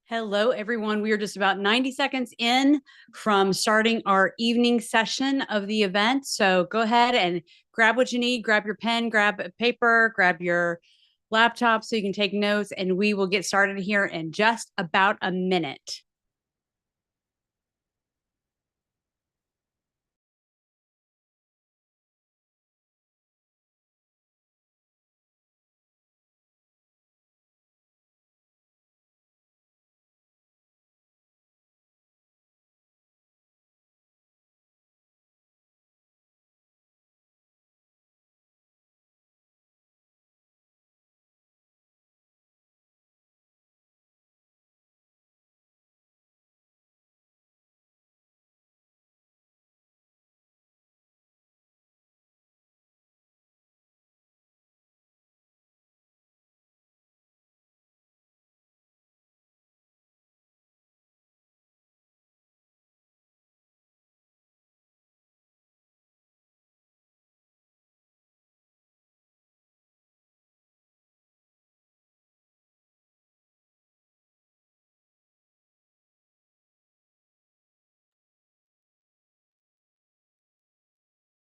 Hello, everyone. We are just about 90 seconds in from starting our evening session of the event. So go ahead and grab what you need, grab your pen, grab a paper, grab your laptop so you can take notes, and we will get started here in just about a minute.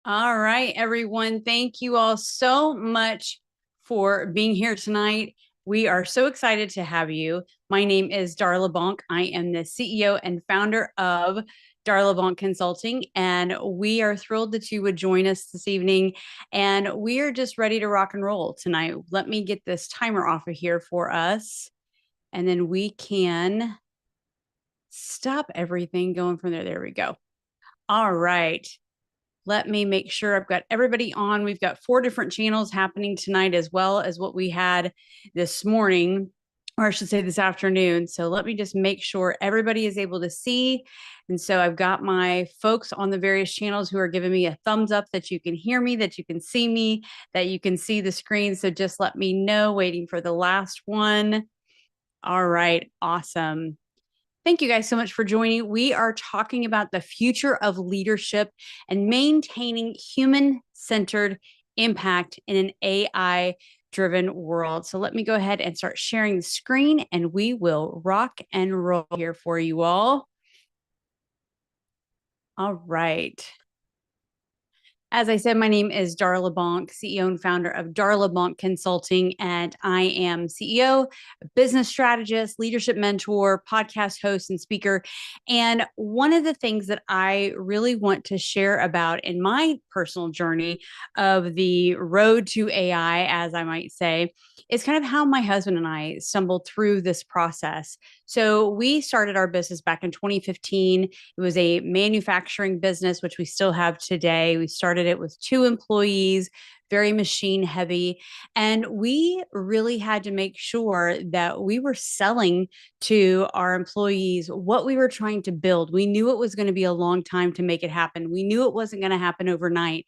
All right, everyone. Thank you all so much for being here tonight. We are so excited to have you. My name is Darla Bonk. I am the CEO and founder of Darla Bonk Consulting, and we are thrilled that you would join us this evening. And we are just ready to rock and roll tonight. Let me get this timer off of here for us, and then we can stop everything going from there. There we go. All right. Let me make sure I've got everybody on. We've got 4 different channels happening tonight, as well as what we had this morning, or I should say this afternoon. So let me just make sure everybody is able to see. And so I've got my folks on the various channels who are giving me a thumbs up that you can hear me, that you can see me, that you can see the screen. So just let me know, waiting for the last one. All right, awesome. Thank you guys so much for joining. We are talking about the future of leadership and maintaining human-centered impact in an AI-driven world. So let me go ahead and start sharing the screen, and we will rock and roll here for you all. All right. As I said, my name is Darla Bonk, CEO and founder of Darla Bonk Consulting, and I am CEO, business strategist, leadership mentor, podcast host, and speaker. And one of the things that I really want to share about in my personal journey of the road to AI, as I might say, is kind of how my husband and I stumbled through this process. So we started our business back in 2015. It was a manufacturing business, which we still have today. We started it with 2 employees, very machine heavy. And we really had to make sure that we were selling to our employees what we were trying to build. We knew it was going to be a long time to make it happen. We knew it wasn't going to happen overnight.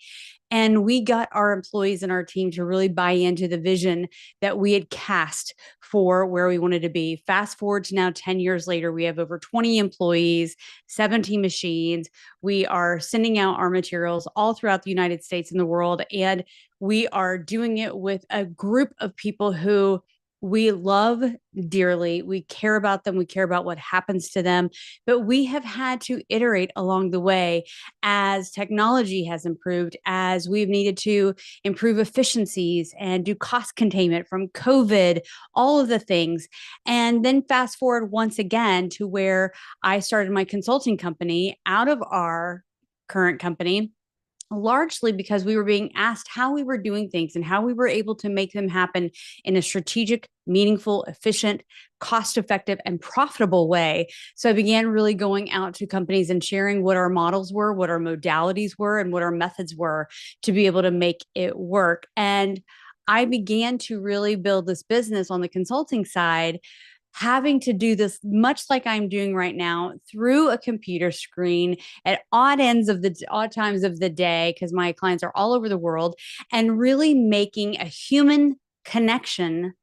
And we got our employees and our team to really buy into the vision that we had cast for where we wanted to be. Fast forward to now 10 years later, we have over 20 employees, 17 machines. We are sending out our materials all throughout the United States and the world. And we are doing it with a group of people who we love dearly. We care about them. We care about what happens to them. But we have had to iterate along the way as technology has improved, as we've needed to improve efficiencies and do cost containment from COVID, all of the things. And then fast forward once again to where I started my consulting company out of our current company, largely because we were being asked how we were doing things and how we were able to make them happen in a strategic, meaningful, efficient, cost effective, and profitable way. So I began really going out to companies and sharing what our models were, what our modalities were, and what our methods were to be able to make it work. And I began to really build this business on the consulting side, having to do this much like I'm doing right now through a computer screen at odd times of the day, because my clients are all over the world, and really making a human connection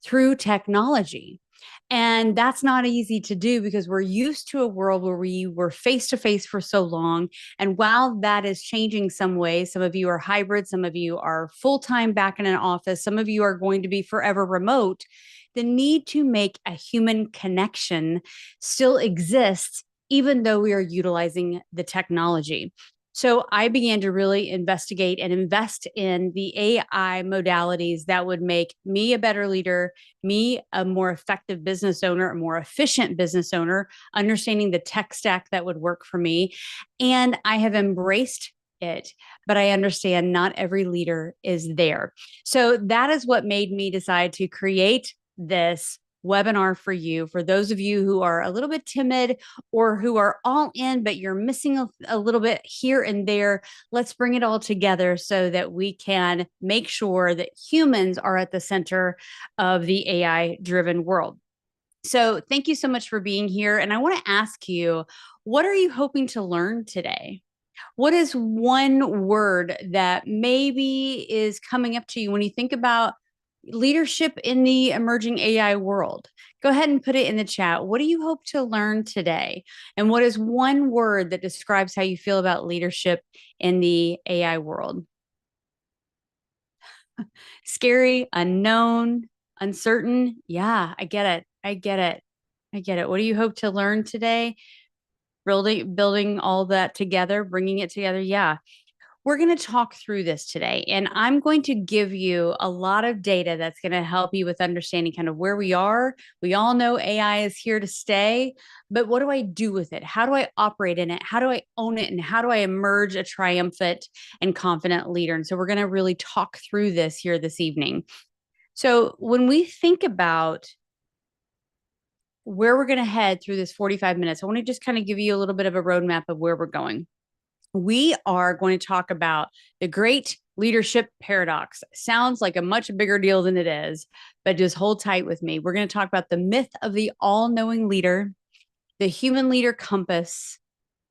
through technology. And that's not easy to do because we're used to a world where we were face to face for so long. And while that is changing some ways, some of you are hybrid, some of you are full time back in an office, some of you are going to be forever remote. the need to make a human connection still exists, even though we are utilizing the technology. So I began to really investigate and invest in the AI modalities that would make me a better leader, me a more effective business owner, a more efficient business owner, understanding the tech stack that would work for me. And I have embraced it, but I understand not every leader is there. So that is what made me decide to create this webinar for you, for those of you who are a little bit timid or who are all in, but you're missing a little bit here and there. Let's bring it all together so that we can make sure that humans are at the center of the AI driven world. So thank you so much for being here. And I want to ask you, what are you hoping to learn today? What is one word that maybe is coming up to you when you think about leadership in the emerging AI world? Go ahead and put it in the chat. What do you hope to learn today? And what is one word that describes how you feel about leadership in the AI world? Scary, unknown, uncertain. Yeah, I get it. I get it. I get it. What do you hope to learn today? Building all that together, bringing it together. Yeah. We're going to talk through this today, and I'm going to give you a lot of data that's going to help you with understanding kind of where we are. We all know AI is here to stay, but what do I do with it? How do I operate in it? How do I own it? And how do I emerge a triumphant and confident leader? And so we're going to really talk through this here this evening. So when we think about where we're going to head through this 45 minutes, I want to just kind of give you a little bit of a roadmap of where we're going. We are going to talk about the great leadership paradox. Sounds like a much bigger deal than it is, but just hold tight with me. We're going to talk about the myth of the all knowing leader, the human leader compass,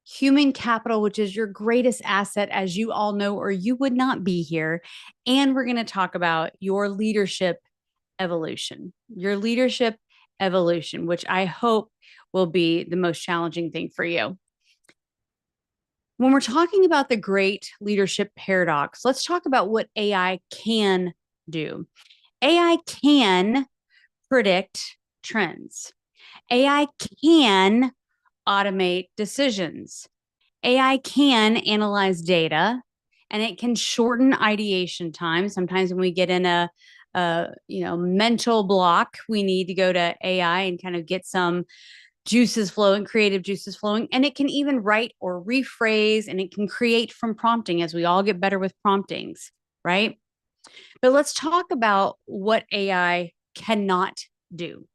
human capital, which is your greatest asset, as you all know, or you would not be here. And we're going to talk about your leadership evolution, which I hope will be the most challenging thing for you. When we're talking about the great leadership paradox, let's talk about what AI can do. AI can predict trends. AI can automate decisions. AI can analyze data, and it can shorten ideation time. Sometimes when we get in a mental block, we need to go to AI and kind of get some juices flowing, creative juices flowing. And it can even write or rephrase, and it can create from prompting as we all get better with promptings, right? But let's talk about what AI cannot do.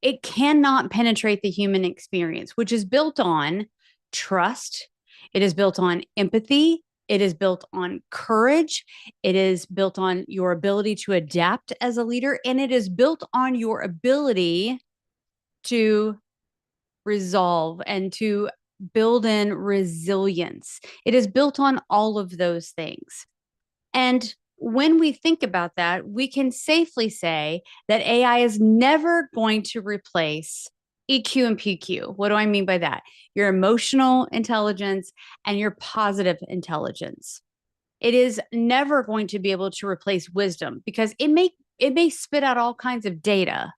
It cannot penetrate the human experience, which is built on trust. It is built on empathy. It is built on courage. It is built on your ability to adapt as a leader. And it is built on your ability to resolve and to build in resilience. It is built on all of those things. And when we think about that, we can safely say that AI is never going to replace EQ and PQ. What do I mean by that? Your emotional intelligence and your positive intelligence. It is never going to be able to replace wisdom because it may spit out all kinds of data,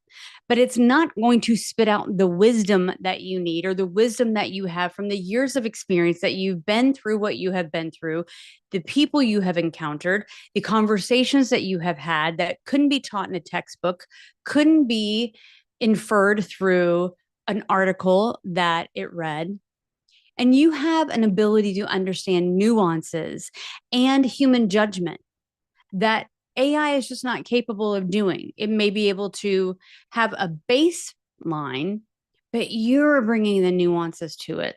but it's not going to spit out the wisdom that you need or the wisdom that you have from the years of experience that you've been through what you have been through, the people you have encountered, the conversations that you have had that couldn't be taught in a textbook, couldn't be inferred through an article that it read. And you have an ability to understand nuances and human judgment that AI is just not capable of doing. It may be able to have a baseline, but you're bringing the nuances to it.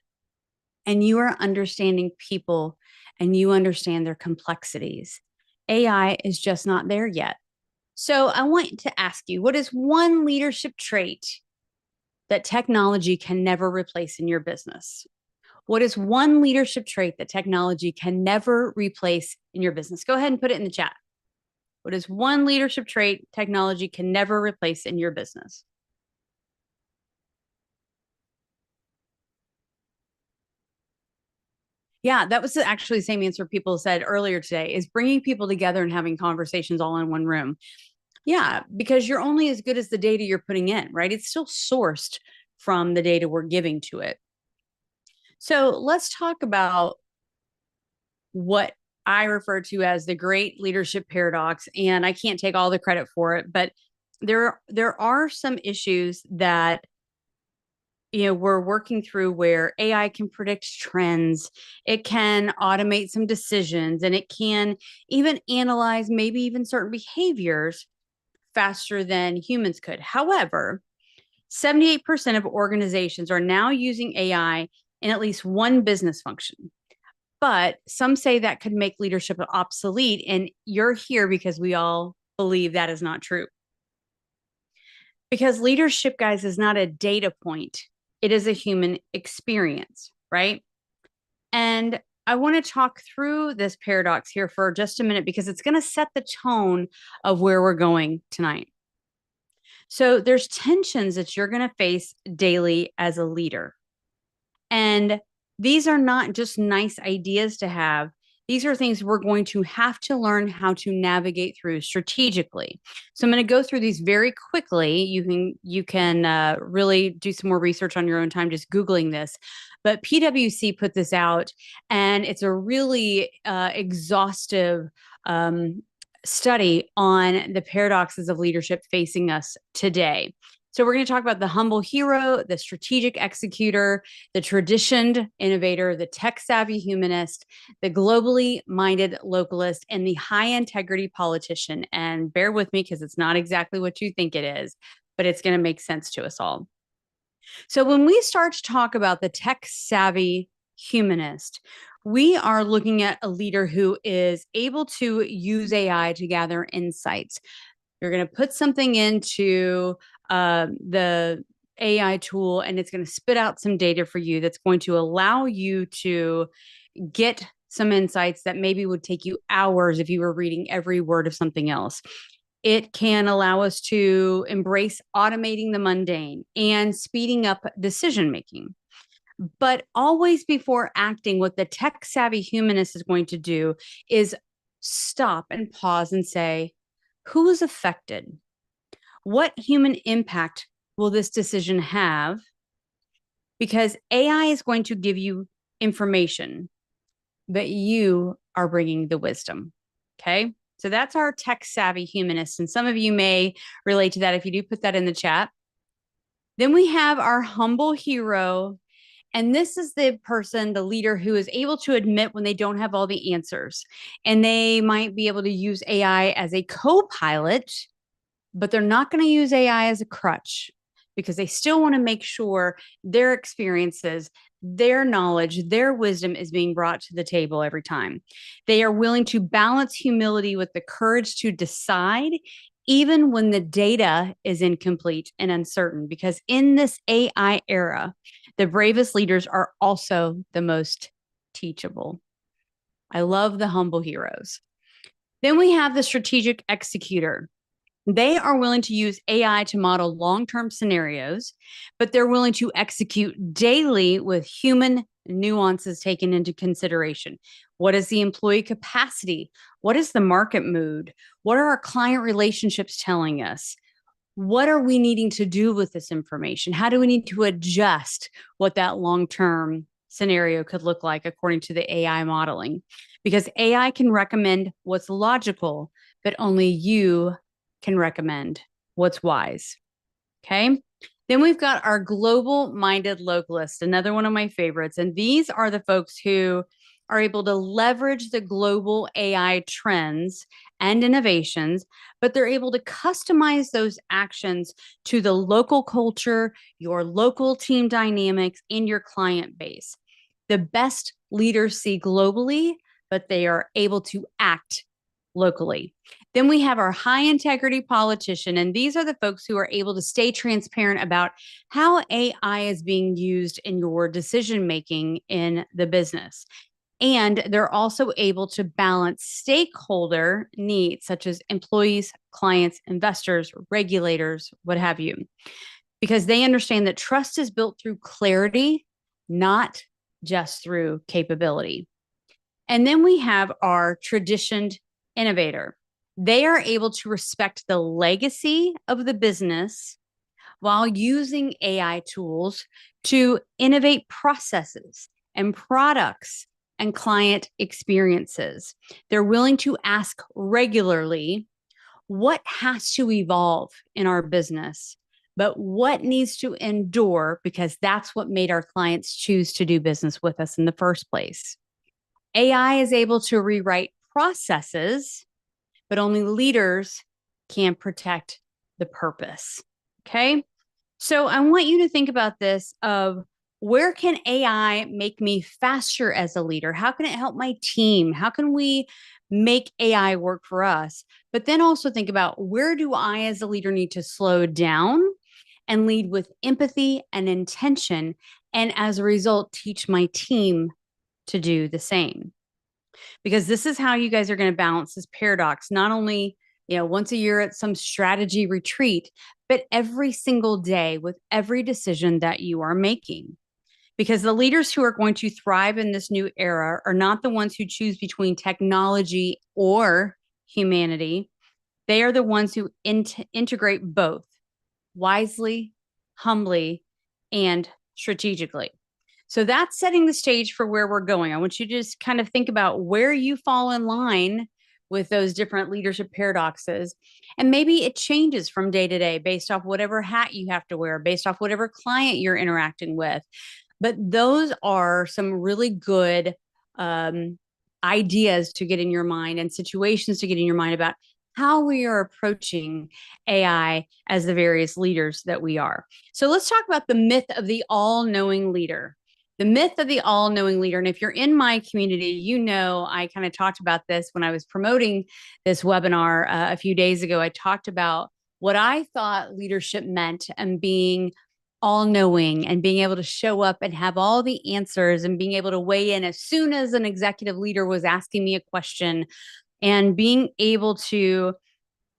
And you are understanding people and you understand their complexities. AI is just not there yet. So I want to ask you, what is one leadership trait that technology can never replace in your business? What is one leadership trait that technology can never replace in your business? Go ahead and put it in the chat. What is one leadership trait technology can never replace in your business? Yeah, that was actually the same answer people said earlier today, is bringing people together and having conversations all in one room. Yeah, because you're only as good as the data you're putting in, right? It's still sourced from the data we're giving to it. So let's talk about what I refer to as the great leadership paradox. And I can't take all the credit for it, but there are some issues that we're working through where AI can predict trends, it can automate some decisions, and it can even analyze maybe even certain behaviors faster than humans could. However, 78% of organizations are now using AI in at least one business function. But some say that could make leadership obsolete. And you're here because we all believe that is not true. Because leadership, guys, is not a data point, it is a human experience, right? And I want to talk through this paradox here for just a minute because it's going to set the tone of where we're going tonight. So there's tensions that you're going to face daily as a leader. And these are not just nice ideas to have. These are things we're going to have to learn how to navigate through strategically. So I'm going to go through these very quickly. You can really do some more research on your own time, just Googling this. But PwC put this out, and it's a really exhaustive study on the paradoxes of leadership facing us today. So we're going to talk about the humble hero, the strategic executor, the traditioned innovator, the tech-savvy humanist, the globally minded localist, and the high-integrity politician. And bear with me because it's not exactly what you think it is, but it's going to make sense to us all. So when we start to talk about the tech-savvy humanist, we are looking at a leader who is able to use AI to gather insights. You're going to put something into the AI tool, and it's going to spit out some data for you that's going to allow you to get some insights that maybe would take you hours if you were reading every word of something else. It can allow us to embrace automating the mundane and speeding up decision making. But always before acting, what the tech savvy humanist is going to do is stop and pause and say, who is affected? What human impact will this decision have? Because AI is going to give you information, but you are bringing the wisdom. Okay. So that's our tech savvy humanist. And some of you may relate to that if you do put that in the chat. Then we have our humble hero. And this is the person, the leader who is able to admit when they don't have all the answers. And they might be able to use AI as a co pilot, but they're not going to use AI as a crutch because they still want to make sure their experiences, their knowledge, their wisdom is being brought to the table every time. They are willing to balance humility with the courage to decide, even when the data is incomplete and uncertain, because in this AI era, the bravest leaders are also the most teachable. I love the humble heroes. Then we have the strategic executor. They are willing to use AI to model long term scenarios, but they're willing to execute daily with human nuances taken into consideration. What is the employee capacity? What is the market mood? What are our client relationships telling us? What are we needing to do with this information? How do we need to adjust what that long term scenario could look like according to the AI modeling? Because AI can recommend what's logical, but only you can recommend what's wise. Okay. Then we've got our global minded localist, another one of my favorites. And these are the folks who are able to leverage the global AI trends and innovations, but they're able to customize those actions to the local culture, your local team dynamics, and your client base. The best leaders see globally, but they are able to act locally. Then we have our high integrity politician, and these are the folks who are able to stay transparent about how AI is being used in your decision making in the business. And they're also able to balance stakeholder needs, such as employees, clients, investors, regulators, what have you, because they understand that trust is built through clarity, not just through capability. And then we have our traditioned innovator. They are able to respect the legacy of the business while using AI tools to innovate processes and products and client experiences. They're willing to ask regularly what has to evolve in our business, but what needs to endure because that's what made our clients choose to do business with us in the first place. AI is able to rewrite processes, but only leaders can protect the purpose. Okay. So I want you to think about this of where can AI make me faster as a leader? How can it help my team? How can we make AI work for us? But then also think about where do I as a leader need to slow down and lead with empathy and intention, and as a result teach my team to do the same. Because this is how you guys are going to balance this paradox, not only once a year at some strategy retreat, but every single day with every decision that you are making. Because the leaders who are going to thrive in this new era are not the ones who choose between technology or humanity. They are the ones who integrate both wisely, humbly, and strategically. So that's setting the stage for where we're going. I want you to just kind of think about where you fall in line with those different leadership paradoxes. And maybe it changes from day to day based off whatever hat you have to wear, based off whatever client you're interacting with. But those are some really good ideas to get in your mind and situations to get in your mind about how we are approaching AI as the various leaders that we are. So let's talk about the myth of the all-knowing leader. The myth of the all-knowing leader. And if you're in my community, you know I kind of talked about this when I was promoting this webinar a few days ago. I talked about what I thought leadership meant and being all-knowing and being able to show up and have all the answers and being able to weigh in as soon as an executive leader was asking me a question, and being able to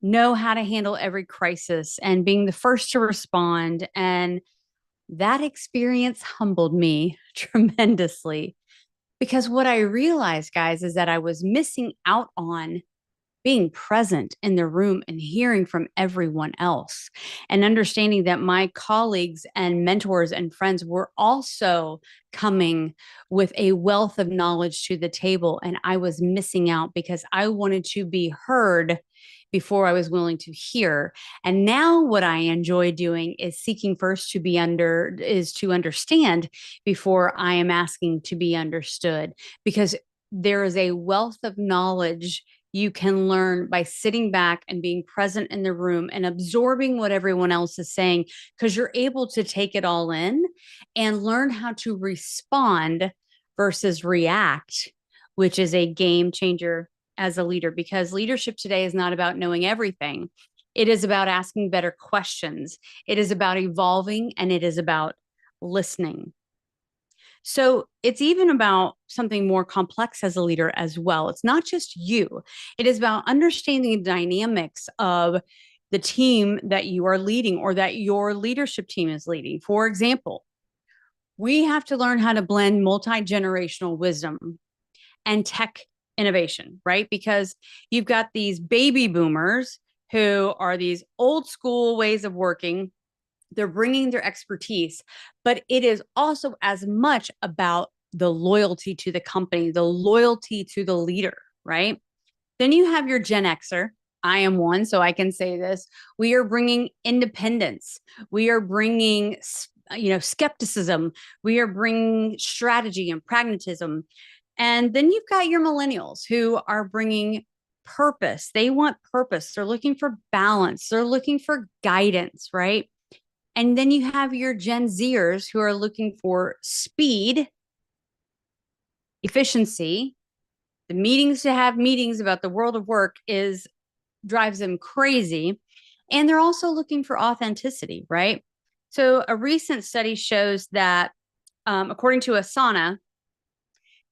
know how to handle every crisis and being the first to respond. And that experience humbled me tremendously, because what I realized, guys, is that I was missing out on being present in the room and hearing from everyone else and understanding that my colleagues and mentors and friends were also coming with a wealth of knowledge to the table. And I was missing out because I wanted to be heard before I was willing to hear. And now what I enjoy doing is seeking first to understand before I am asking to be understood, because there is a wealth of knowledge you can learn by sitting back and being present in the room and absorbing what everyone else is saying, because you're able to take it all in and learn how to respond versus react, which is a game changer as a leader, because leadership today is not about knowing everything. It is about asking better questions. It is about evolving, and it is about listening. So it's even about something more complex as a leader as well. It's not just you. It is about understanding the dynamics of the team that you are leading or that your leadership team is leading. For example, we have to learn how to blend multi-generational wisdom and tech innovation, right? Because you've got these baby boomers who are these old school ways of working. They're bringing their expertise, but it is also as much about the loyalty to the company, the loyalty to the leader, right? Then you have your Gen Xer. I am one, so I can say this. We are bringing independence. We are bringing, skepticism. We are bringing strategy and pragmatism. And then you've got your millennials who are bringing purpose. They want purpose. They're looking for balance. They're looking for guidance, right? And then you have your Gen Zers who are looking for speed, efficiency. The meetings to have meetings about the world of work drives them crazy. And they're also looking for authenticity, right? So a recent study shows that according to Asana,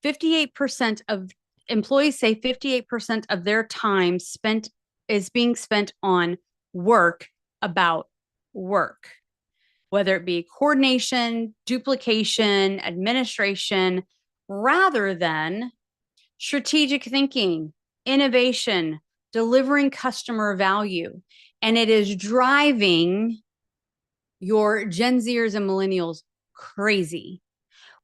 58% of employees say 58% of their time is being spent on work about work, whether it be coordination, duplication, administration, rather than strategic thinking, innovation, delivering customer value, and it is driving your Gen Zers and millennials crazy.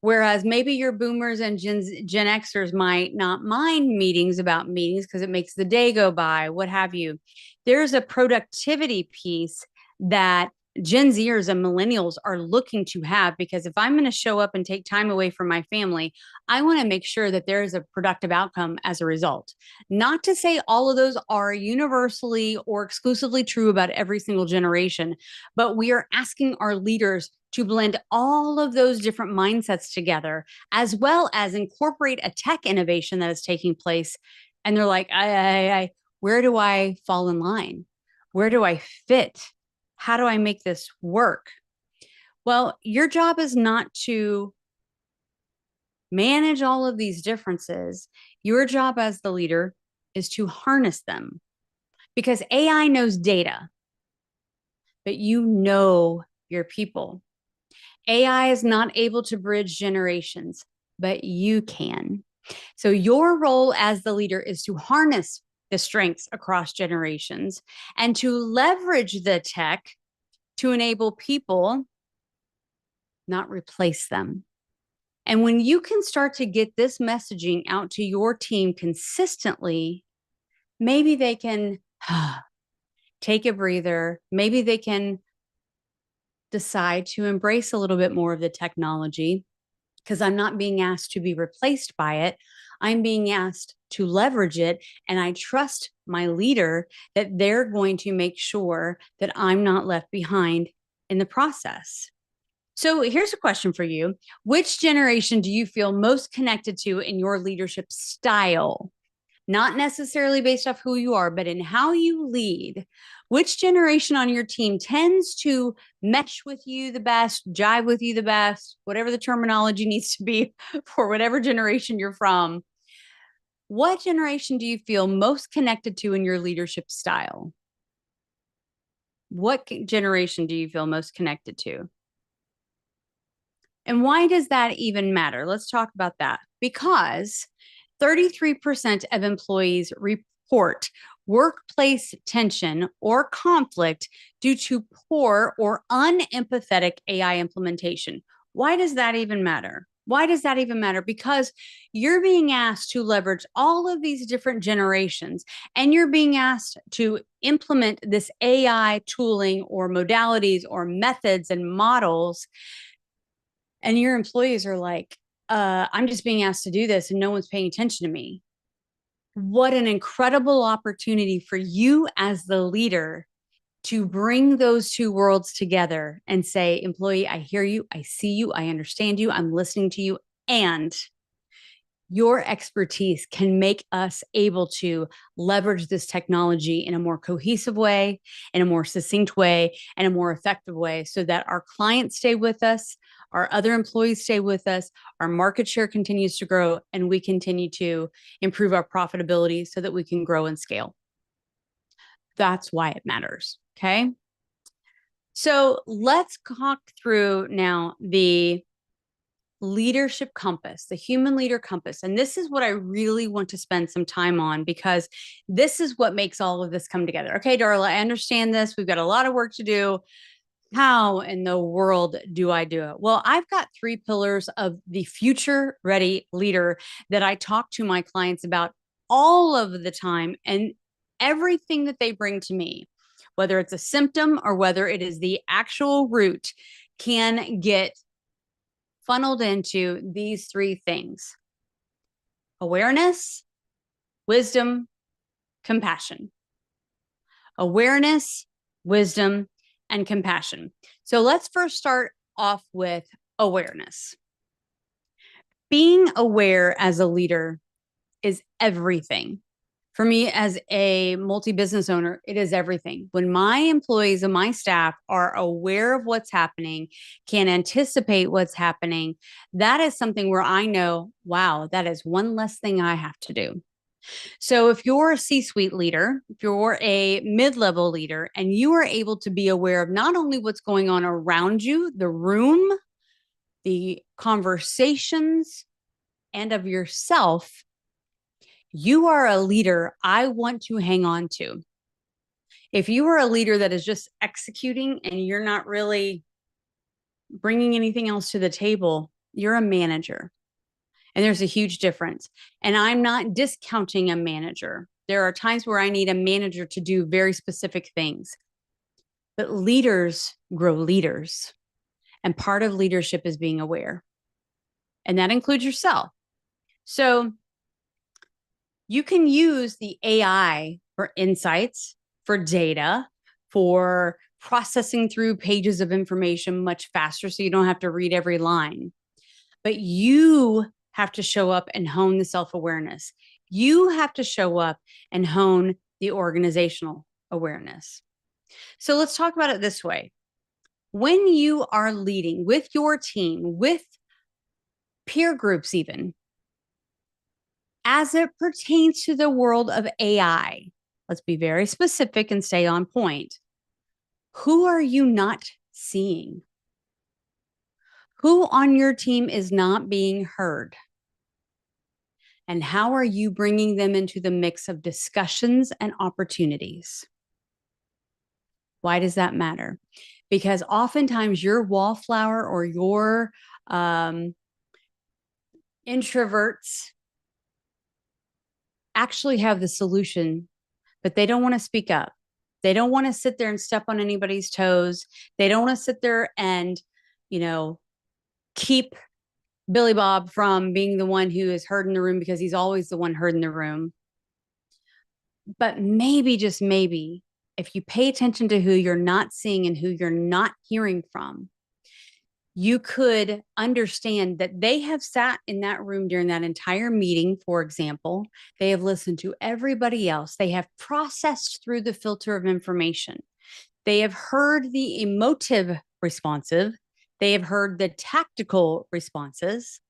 Whereas maybe your boomers and Gen Xers might not mind meetings about meetings because it makes the day go by, what have you. There's a productivity piece that Gen Zers and millennials are looking to have, because if I'm going to show up and take time away from my family, I want to make sure that there is a productive outcome as a result. Not to say all of those are universally or exclusively true about every single generation, but we are asking our leaders to blend all of those different mindsets together, as well as incorporate a tech innovation that is taking place. And they're like, where do I fall in line? Where do I fit? How do I make this work? Well, your job is not to manage all of these differences. Your job as the leader is to harness them, because AI knows data, but you know your people. AI is not able to bridge generations, but you can. So your role as the leader is to harness the strengths across generations and to leverage the tech to enable people, not replace them. And when you can start to get this messaging out to your team consistently, maybe they can take a breather. Maybe they can decide to embrace a little bit more of the technology, because I'm not being asked to be replaced by it. I'm being asked to leverage it. And I trust my leader that they're going to make sure that I'm not left behind in the process. So here's a question for you. Which generation do you feel most connected to in your leadership style? Not necessarily based off who you are, but in how you lead. Which generation on your team tends to mesh with you the best, jive with you the best, whatever the terminology needs to be for whatever generation you're from? What generation do you feel most connected to in your leadership style? What generation do you feel most connected to? And why does that even matter? Let's talk about that. Because 33% of employees report workplace tension or conflict due to poor or unempathetic AI implementation. Why does that even matter? Why does that even matter? Because you're being asked to leverage all of these different generations, and you're being asked to implement this AI tooling or modalities or methods and models. And your employees are like, I'm just being asked to do this and no one's paying attention to me. What an incredible opportunity for you as the leader to bring those two worlds together and say, employee, I hear you, I see you, I understand you, I'm listening to you, and your expertise can make us able to leverage this technology in a more cohesive way, in a more succinct way, and a more effective way, so that our clients stay with us, our other employees stay with us, our market share continues to grow, and we continue to improve our profitability so that we can grow and scale. That's why it matters. Okay. So let's talk through now the leadership compass, the human leader compass. And this is what I really want to spend some time on, because this is what makes all of this come together. Okay, Darla, I understand this. We've got a lot of work to do. How in the world do I do it? Well, I've got 3 pillars of the future ready leader that I talk to my clients about all of the time, and everything that they bring to me, whether it's a symptom or whether it is the actual root, can get funneled into these 3 things: awareness, wisdom, compassion. Awareness, wisdom, and compassion. So let's first start off with awareness. Being aware as a leader is everything. For me, as a multi-business owner, it is everything. When my employees and my staff are aware of what's happening, can anticipate what's happening, that is something where I know, wow, that is one less thing I have to do. So if you're a C-suite leader, if you're a mid-level leader, and you are able to be aware of not only what's going on around you, the room, the conversations, and of yourself, You are a leader I want to hang on to. If you are a leader that is just executing and you're not really bringing anything else to the table, you're a manager. And there's a huge difference. And I'm not discounting a manager. There are times where I need a manager to do very specific things. But leaders grow leaders. And part of leadership is being aware. And that includes yourself. So you can use the AI for insights, for data, for processing through pages of information much faster so you don't have to read every line. But you have to show up and hone the self-awareness. You have to show up and hone the organizational awareness. So let's talk about it this way. When you are leading with your team, with peer groups even, as it pertains to the world of AI, let's be very specific and stay on point. Who are you not seeing? Who on your team is not being heard? And how are you bringing them into the mix of discussions and opportunities? Why does that matter? Because oftentimes your wallflower or your introverts actually have the solution, but they don't want to speak up. They don't want to sit there and step on anybody's toes. They don't want to sit there and, keep Billy Bob from being the one who is heard in the room because he's always the one heard in the room. But maybe, just maybe, if you pay attention to who you're not seeing and who you're not hearing from, you could understand that they have sat in that room during that entire meeting, for example. They have listened to everybody else. They have processed through the filter of information. They have heard the emotive responsive. They have heard the tactical responses.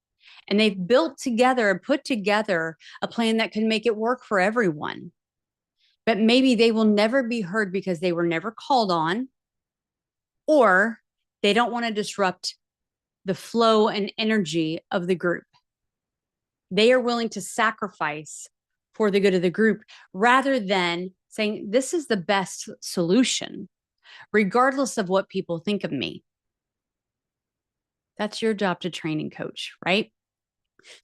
And they've built together and put together a plan that can make it work for everyone. But maybe they will never be heard because they were never called on, or they don't want to disrupt the flow and energy of the group. They are willing to sacrifice for the good of the group rather than saying, this is the best solution, regardless of what people think of me. That's your job to train and coach, right?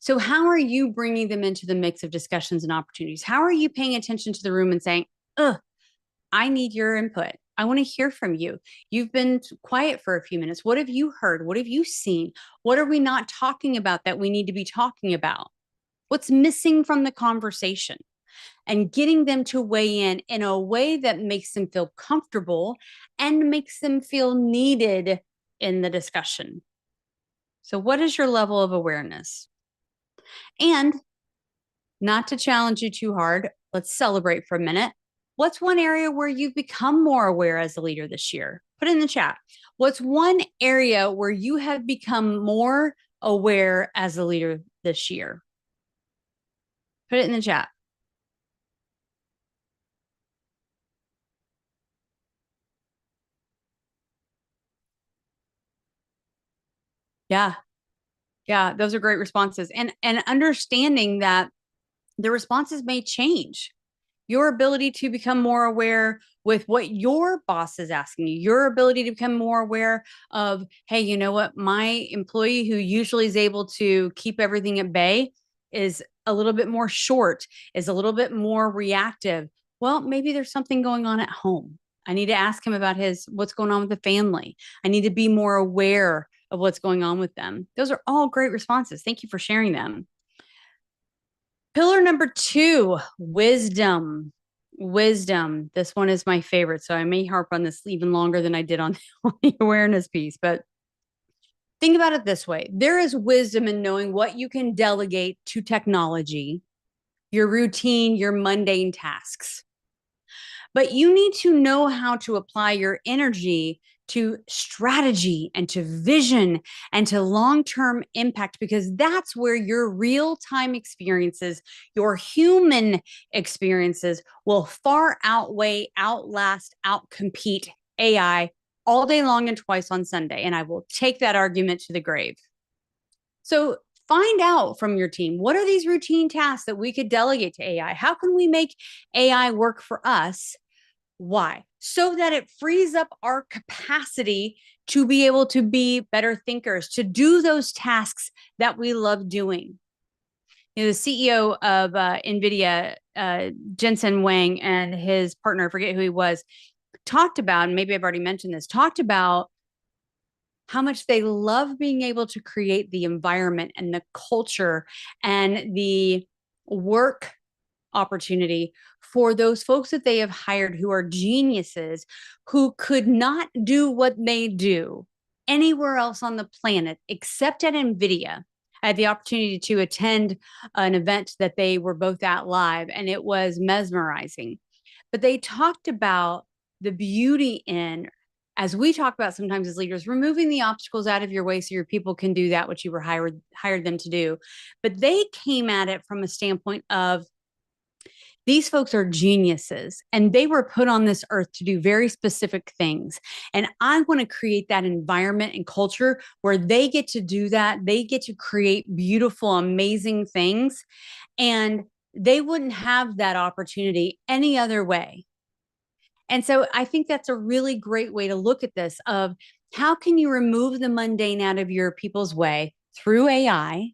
So how are you bringing them into the mix of discussions and opportunities? How are you paying attention to the room and saying, I need your input. I want to hear from you. You've been quiet for a few minutes. What have you heard? What have you seen? What are we not talking about that we need to be talking about? What's missing from the conversation? And getting them to weigh in a way that makes them feel comfortable and makes them feel needed in the discussion. So what is your level of awareness? And not to challenge you too hard, let's celebrate for a minute. What's one area where you've become more aware as a leader this year? Put it in the chat. What's one area where you have become more aware as a leader this year? Put it in the chat. Yeah. Yeah, those are great responses. And understanding that the responses may change. Your ability to become more aware with what your boss is asking you, your ability to become more aware of, hey, you know what? My employee who usually is able to keep everything at bay is a little bit more short, is a little bit more reactive. Well, maybe there's something going on at home. I need to ask him about what's going on with the family. I need to be more aware of what's going on with them. Those are all great responses. Thank you for sharing them. Pillar number 2, wisdom. Wisdom. This one is my favorite, so I may harp on this even longer than I did on the awareness piece. But think about it this way. There is wisdom in knowing what you can delegate to technology, your routine, your mundane tasks. But you need to know how to apply your energy to strategy and to vision and to long-term impact, because that's where your real-time experiences, your human experiences will far outweigh, outlast, outcompete AI all day long and twice on Sunday. And I will take that argument to the grave. So Find out from your team, what are these routine tasks that we could delegate to AI? How can we make AI work for us? Why? So that it frees up our capacity to be able to be better thinkers, to do those tasks that we love doing. The CEO of NVIDIA, Jensen Huang, and his partner, I forget who he was, talked about, and maybe I've already mentioned this, talked about how much they love being able to create the environment and the culture and the work opportunity for those folks that they have hired who are geniuses, who could not do what they do anywhere else on the planet except at NVIDIA. I had the opportunity to attend an event that they were both at live, and it was mesmerizing. But they talked about the beauty in, as we talk about sometimes as leaders, removing the obstacles out of your way so your people can do that which you were hired them to do. But they came at it from a standpoint of, these folks are geniuses and they were put on this earth to do very specific things. And I want to create that environment and culture where they get to do that. They get to create beautiful, amazing things. And they wouldn't have that opportunity any other way. And so I think that's a really great way to look at this of, how can you remove the mundane out of your people's way through AI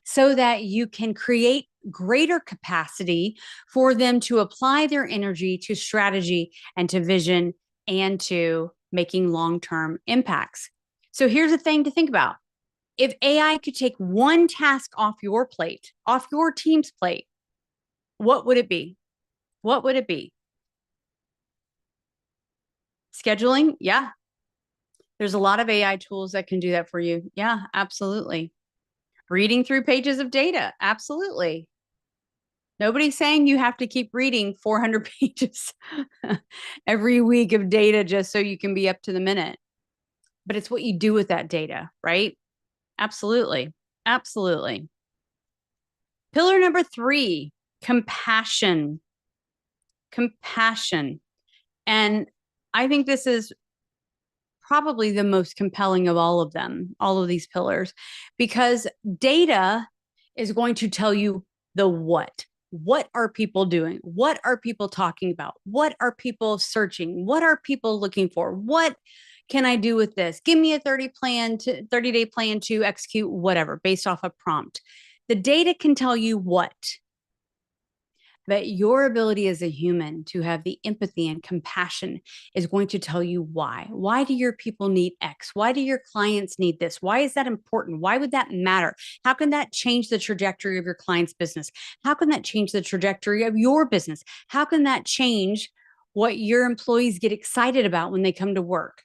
so that you can create greater capacity for them to apply their energy to strategy and to vision and to making long-term impacts. So here's a thing to think about. If AI could take one task off your plate, off your team's plate, what would it be? What would it be? Scheduling? Yeah. There's a lot of AI tools that can do that for you. Yeah, absolutely. Reading through pages of data. Absolutely. Nobody's saying you have to keep reading 400 pages every week of data just so you can be up to the minute. But it's what you do with that data, right? Absolutely. Absolutely. Pillar number 3, compassion. Compassion. And I think this is probably the most compelling of all of them, all of these pillars, because data is going to tell you the what. What are people doing? What are people talking about? What are people searching? What are people looking for? What can I do with this? Give me a 30-day plan to execute whatever based off a prompt. The data can tell you what, but your ability as a human to have the empathy and compassion is going to tell you why. Why do your people need X? Why do your clients need this? Why is that important? Why would that matter? How can that change the trajectory of your client's business? How can that change the trajectory of your business? How can that change what your employees get excited about when they come to work?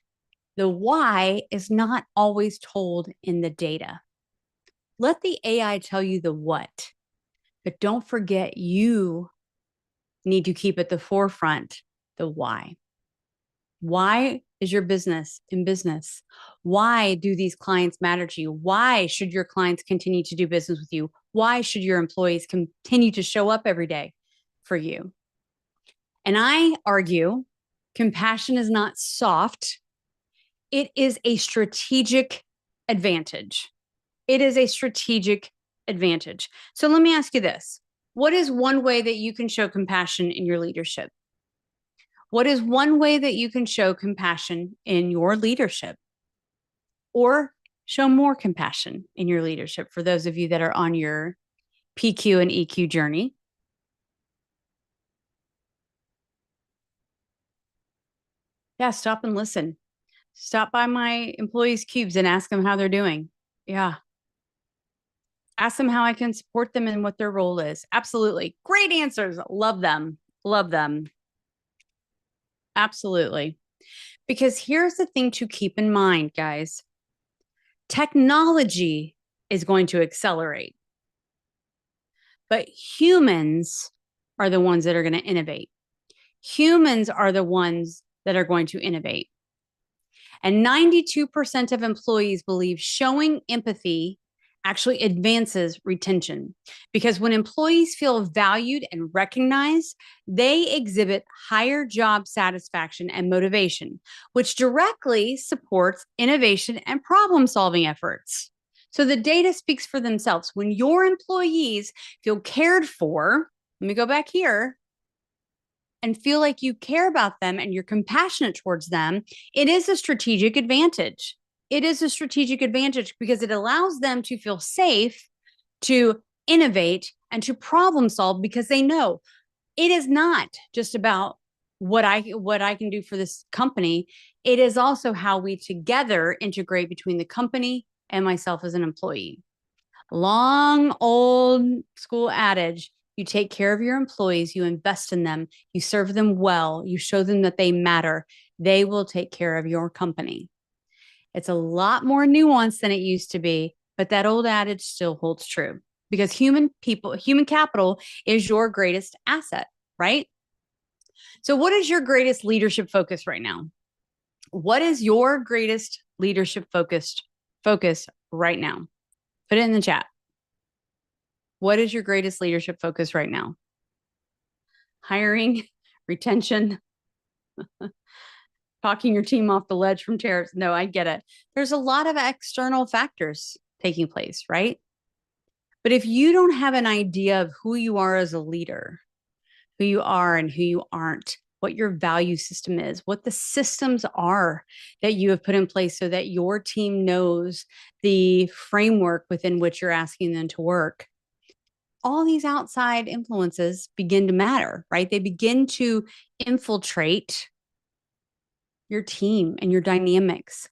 The why is not always told in the data. Let the AI tell you the what, but don't forget you need to keep at the forefront the why. Why is your business in business? Why do these clients matter to you? Why should your clients continue to do business with you? Why should your employees continue to show up every day for you? And I argue compassion is not soft. It is a strategic advantage. It is a strategic advantage. So let me ask you this. What is one way that you can show compassion in your leadership? What is one way that you can show compassion in your leadership? Or show more compassion in your leadership for those of you that are on your PQ and EQ journey? Yeah, stop and listen. Stop by my employees' cubes and ask them how they're doing. Yeah. Ask them how I can support them and what their role is. Absolutely. Great answers. Love them. Love them. Absolutely. Because here's the thing to keep in mind, guys. Technology is going to accelerate, but humans are the ones that are going to innovate. Humans are the ones that are going to innovate. And 92% of employees believe showing empathy actually advances retention, because when employees feel valued and recognized, they exhibit higher job satisfaction and motivation, which directly supports innovation and problem-solving efforts. So the data speaks for themselves. When your employees feel cared for, let me go back here, and feel like you care about them and you're compassionate towards them, it is a strategic advantage. It is a strategic advantage because it allows them to feel safe, to innovate, and to problem solve because they know it is not just about what I can do for this company. It is also how we together integrate between the company and myself as an employee. Long old school adage, you take care of your employees, you invest in them, you serve them well, you show them that they matter, they will take care of your company. It's a lot more nuanced than it used to be, but that old adage still holds true because human capital is your greatest asset, right? So what is your greatest leadership focus right now? What is your greatest leadership focus right now? Put it in the chat. What is your greatest leadership focus right now? Hiring, retention, talking your team off the ledge from tariffs. No, I get it. There's a lot of external factors taking place, right? But if you don't have an idea of who you are as a leader, who you are and who you aren't, what your value system is, what the systems are that you have put in place so that your team knows the framework within which you're asking them to work, all these outside influences begin to matter, right? They begin to infiltrate your team and your dynamics.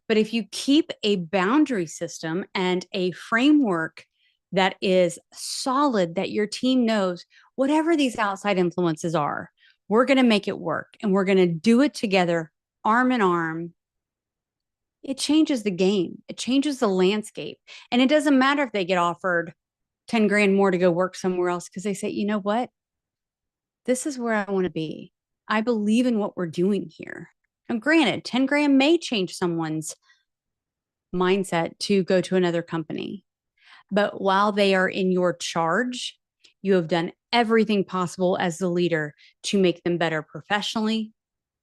But if you keep a boundary system and a framework that is solid, that your team knows whatever these outside influences are, we're going to make it work and we're going to do it together, arm in arm. It changes the game. It changes the landscape. And it doesn't matter if they get offered 10 grand more to go work somewhere else because they say, you know what? This is where I want to be. I believe in what we're doing here. Now, granted, 10 grand may change someone's mindset to go to another company. But while they are in your charge, you have done everything possible as the leader to make them better professionally,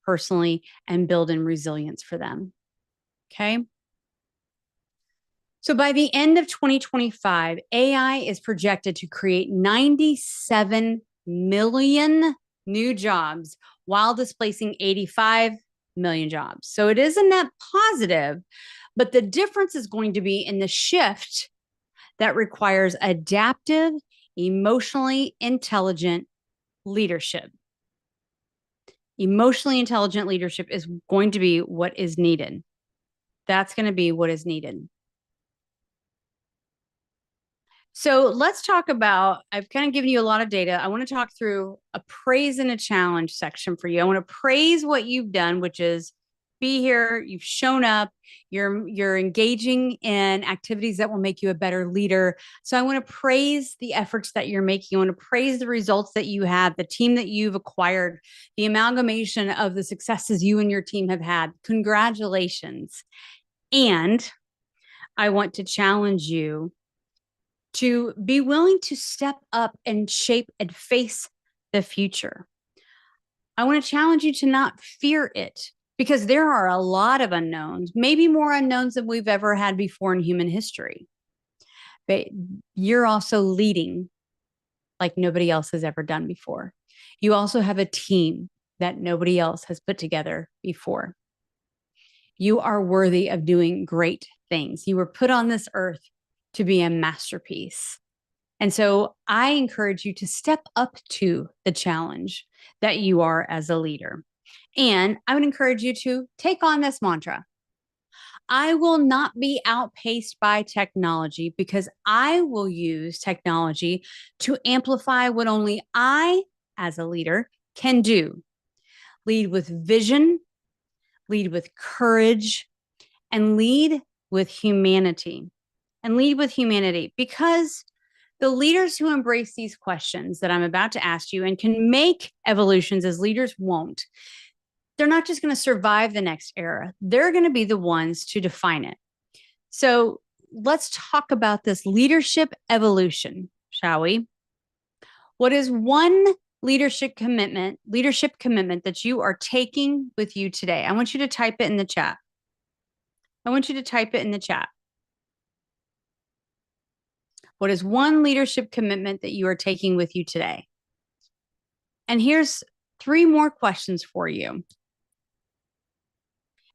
personally, and build in resilience for them. Okay. So by the end of 2025, AI is projected to create 97 million new jobs while displacing 85 million jobs. So it is a net positive, but the difference is going to be in the shift that requires adaptive, emotionally intelligent leadership. Emotionally intelligent leadership is going to be what is needed. That's going to be what is needed. So let's talk about, I've kind of given you a lot of data. I want to talk through a praise and a challenge section for you. I want to praise what you've done, which is be here, you've shown up, you're engaging in activities that will make you a better leader. So I want to praise the efforts that you're making. I want to praise the results that you have, the team that you've acquired, the amalgamation of the successes you and your team have had. Congratulations. And I want to challenge you to be willing to step up and shape and face the future. I want to challenge you to not fear it because there are a lot of unknowns, maybe more unknowns than we've ever had before in human history. But you're also leading like nobody else has ever done before. You also have a team that nobody else has put together before. You are worthy of doing great things. You were put on this earth to be a masterpiece. And so I encourage you to step up to the challenge that you are as a leader. And I would encourage you to take on this mantra. I will not be outpaced by technology because I will use technology to amplify what only I, as a leader, can do. Lead with vision, lead with courage, and lead with humanity. And lead with humanity because the leaders who embrace these questions that I'm about to ask you and can make evolutions as leaders won't, they're not just going to survive the next era. They're going to be the ones to define it. So let's talk about this leadership evolution, shall we? What is one leadership commitment that you are taking with you today? I want you to type it in the chat. I want you to type it in the chat. What is one leadership commitment that you are taking with you today? And here's 3 more questions for you.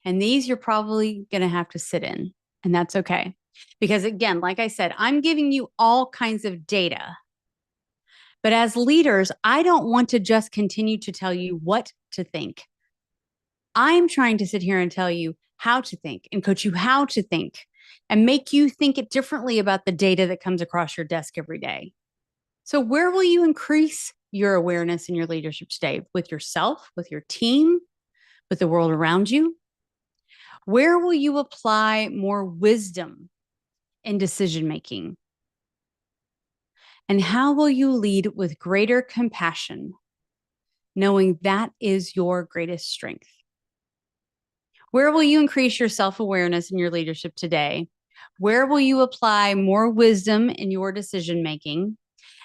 And these you're probably going to have to sit in, and that's okay. Because again, like I said, I'm giving you all kinds of data. But as leaders, I don't want to just continue to tell you what to think. I'm trying to sit here and tell you how to think and coach you how to think and make you think it differently about the data that comes across your desk every day. So, where will you increase your awareness and your leadership today? With yourself, with your team, with the world around you? Where will you apply more wisdom in decision making? And how will you lead with greater compassion, knowing that is your greatest strength? Where will you increase your self awareness in your leadership today? Where will you apply more wisdom in your decision making?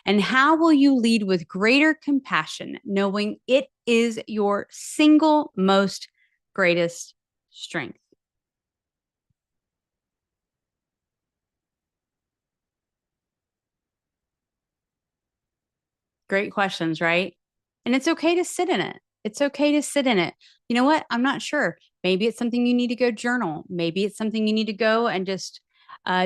And how will you lead with greater compassion, knowing it is your single most greatest strength? Great questions, right? And it's okay to sit in it. It's okay to sit in it. You know what? I'm not sure. Maybe it's something you need to go journal. Maybe it's something you need to go and just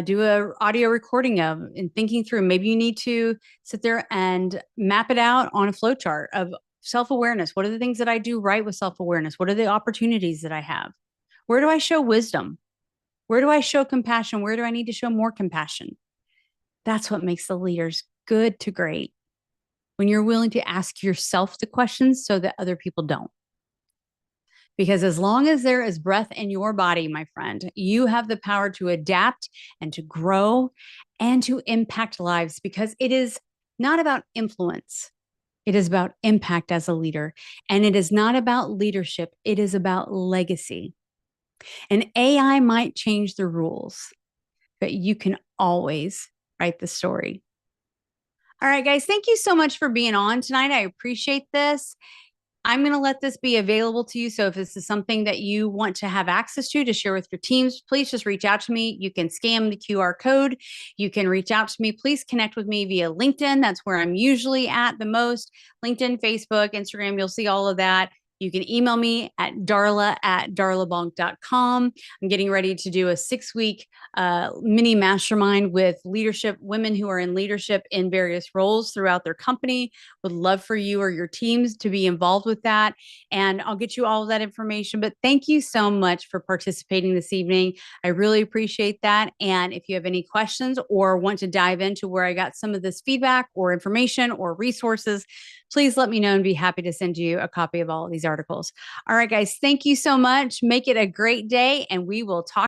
do a audio recording of and thinking through. Maybe you need to sit there and map it out on a flow chart of self-awareness. What are the things that I do right with self-awareness? What are the opportunities that I have? Where do I show wisdom? Where do I show compassion? Where do I need to show more compassion? That's what makes the leaders good to great, when you're willing to ask yourself the questions so that other people don't. Because as long as there is breath in your body, my friend, you have the power to adapt and to grow and to impact lives, because it is not about influence. It is about impact as a leader. And it is not about leadership. It is about legacy. And AI might change the rules, but you can always write the story. All right, guys, thank you so much for being on tonight. I appreciate this. I'm going to let this be available to you. So if this is something that you want to have access to share with your teams, please just reach out to me. You can scan the QR code. You can reach out to me. Please connect with me via LinkedIn. That's where I'm usually at the most. LinkedIn, Facebook, Instagram, you'll see all of that. You can email me at darla@darlabonk.com. I'm getting ready to do a 6-week mini mastermind with leadership, women who are in leadership in various roles throughout their company. Would love for you or your teams to be involved with that. And I'll get you all of that information. But thank you so much for participating this evening. I really appreciate that. And if you have any questions or want to dive into where I got some of this feedback or information or resources, please let me know and be happy to send you a copy of all of these articles. All right, guys, thank you so much. Make it a great day, and we will talk.